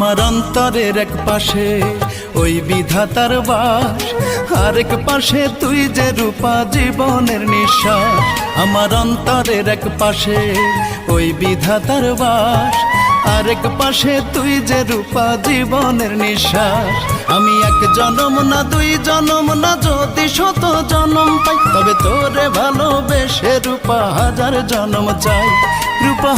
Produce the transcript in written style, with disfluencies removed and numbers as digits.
আমার অন্তরের এক পাশে ওই বিধাতার বাস, আরেক পাশে তুই যে রূপা জীবনের নিঃশ্বাস। আমার অন্তরের এক পাশে ওই বিধাতার বাস, আরেক পাশে তুই যে রূপা জীবনের নিঃশ্বাস। আমি এক জনম না দুই জনম না যদি শত জনম পাই, তবে তোরে ভালোবেসে রূপা হাজার জনম চাই। রূপা